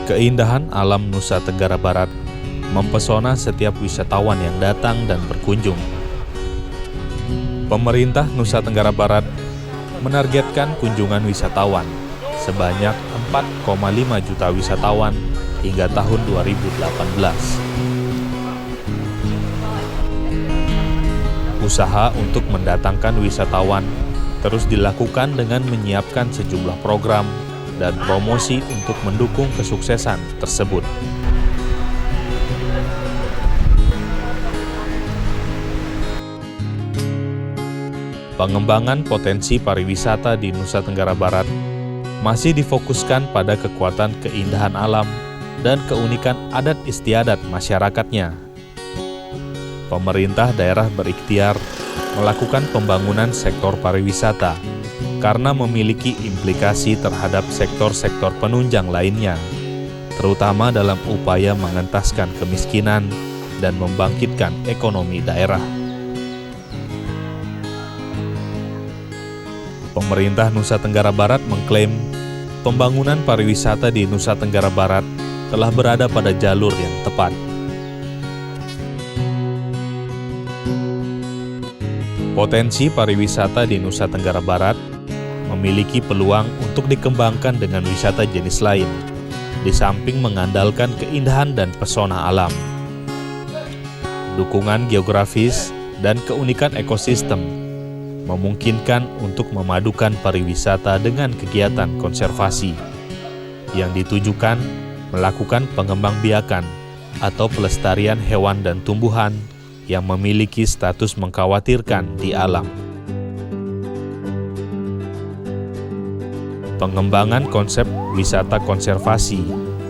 Keindahan alam Nusa Tenggara Barat mempesona setiap wisatawan yang datang dan berkunjung. Pemerintah Nusa Tenggara Barat menargetkan kunjungan wisatawan sebanyak 4,5 juta wisatawan hingga tahun 2018. Usaha untuk mendatangkan wisatawan terus dilakukan dengan menyiapkan sejumlah program dan promosi untuk mendukung kesuksesan tersebut. Pengembangan potensi pariwisata di Nusa Tenggara Barat masih difokuskan pada kekuatan keindahan alam dan keunikan adat istiadat masyarakatnya. Pemerintah daerah berikhtiar melakukan pembangunan sektor pariwisata karena memiliki implikasi terhadap sektor-sektor penunjang lainnya, terutama dalam upaya mengentaskan kemiskinan dan membangkitkan ekonomi daerah. Pemerintah Nusa Tenggara Barat mengklaim pembangunan pariwisata di Nusa Tenggara Barat telah berada pada jalur yang tepat. Potensi pariwisata di Nusa Tenggara Barat memiliki peluang untuk dikembangkan dengan wisata jenis lain, di samping mengandalkan keindahan dan pesona alam. Dukungan geografis dan keunikan ekosistem memungkinkan untuk memadukan pariwisata dengan kegiatan konservasi yang ditujukan melakukan pengembangbiakan atau pelestarian hewan dan tumbuhan yang memiliki status mengkhawatirkan di alam. Pengembangan konsep wisata konservasi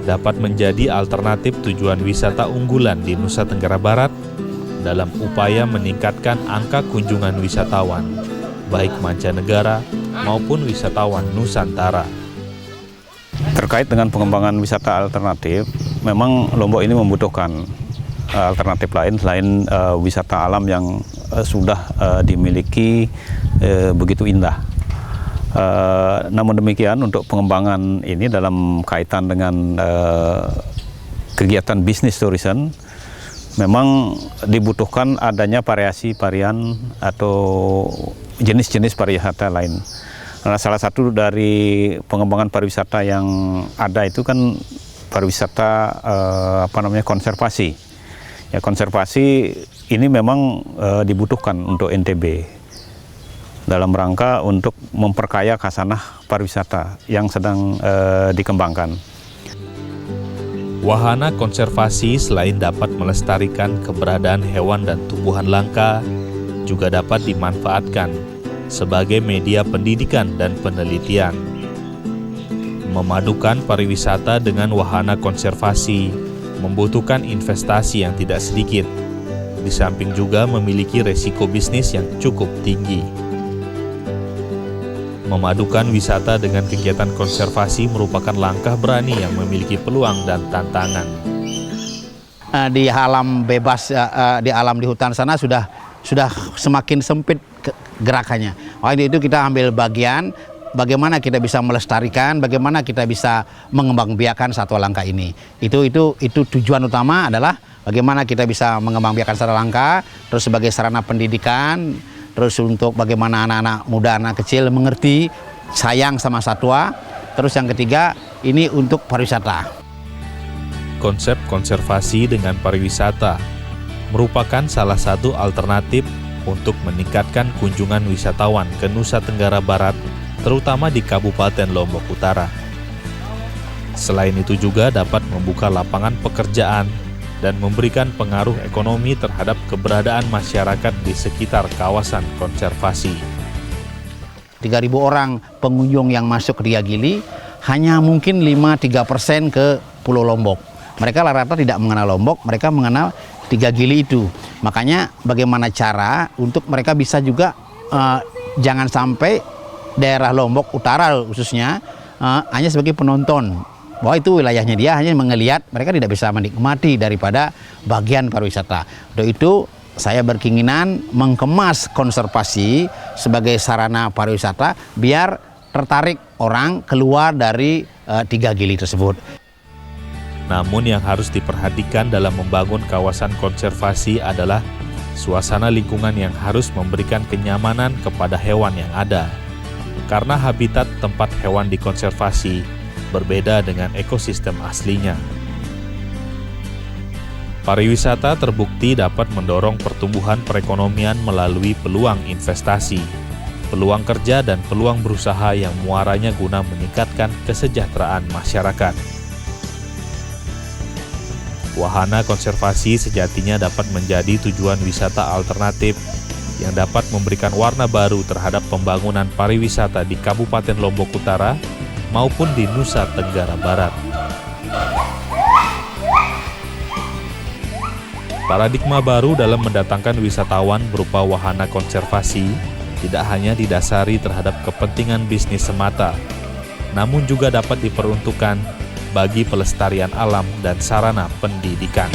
dapat menjadi alternatif tujuan wisata unggulan di Nusa Tenggara Barat dalam upaya meningkatkan angka kunjungan wisatawan, baik mancanegara maupun wisatawan Nusantara. Terkait dengan pengembangan wisata alternatif, memang Lombok ini membutuhkan alternatif lain selain wisata alam yang sudah dimiliki begitu indah. Namun demikian, untuk pengembangan ini dalam kaitan dengan kegiatan bisnis tourism, memang dibutuhkan adanya varian atau jenis-jenis pariwisata lain. Nah, salah satu dari pengembangan pariwisata yang ada itu kan pariwisata konservasi. Ya, konservasi ini memang dibutuhkan untuk NTB dalam rangka untuk memperkaya khasanah pariwisata yang sedang dikembangkan. Wahana konservasi selain dapat melestarikan keberadaan hewan dan tumbuhan langka, juga dapat dimanfaatkan sebagai media pendidikan dan penelitian. Memadukan pariwisata dengan wahana konservasi membutuhkan investasi yang tidak sedikit, di samping juga memiliki resiko bisnis yang cukup tinggi. Memadukan wisata dengan kegiatan konservasi merupakan langkah berani yang memiliki peluang dan tantangan. Di alam bebas, di alam di hutan sana sudah semakin sempit gerakannya. Waktu itu kita ambil bagian bagaimana kita bisa melestarikan, bagaimana kita bisa mengembangbiakan satwa langka ini. Itu tujuan utama adalah bagaimana kita bisa mengembangbiakan satwa langka, terus sebagai sarana pendidikan, terus untuk bagaimana anak-anak muda, anak kecil mengerti sayang sama satwa. Terus yang ketiga, ini untuk pariwisata. Konsep konservasi dengan pariwisata merupakan salah satu alternatif untuk meningkatkan kunjungan wisatawan ke Nusa Tenggara Barat, terutama di Kabupaten Lombok Utara. Selain itu juga dapat membuka lapangan pekerjaan dan memberikan pengaruh ekonomi terhadap keberadaan masyarakat di sekitar kawasan konservasi. 3.000 orang pengunjung yang masuk ke Diagili, hanya mungkin 5-3% ke Pulau Lombok. Mereka rata-rata tidak mengenal Lombok, mereka mengenal Diagili itu. Makanya bagaimana cara untuk mereka bisa juga jangan sampai daerah Lombok Utara khususnya hanya sebagai penonton. Bahwa itu wilayahnya dia, hanya mengelihat, mereka tidak bisa menikmati daripada bagian pariwisata. Untuk itu saya berkeinginan mengemas konservasi sebagai sarana pariwisata biar tertarik orang keluar dari 3 Gili tersebut. Namun yang harus diperhatikan dalam membangun kawasan konservasi adalah suasana lingkungan yang harus memberikan kenyamanan kepada hewan yang ada. Karena habitat tempat hewan dikonservasi berbeda dengan ekosistem aslinya. Pariwisata terbukti dapat mendorong pertumbuhan perekonomian melalui peluang investasi, peluang kerja dan peluang berusaha yang muaranya guna meningkatkan kesejahteraan masyarakat. Wahana konservasi sejatinya dapat menjadi tujuan wisata alternatif yang dapat memberikan warna baru terhadap pembangunan pariwisata di Kabupaten Lombok Utara maupun di Nusa Tenggara Barat. Paradigma baru dalam mendatangkan wisatawan berupa wahana konservasi tidak hanya didasari terhadap kepentingan bisnis semata, namun juga dapat diperuntukkan bagi pelestarian alam dan sarana pendidikan.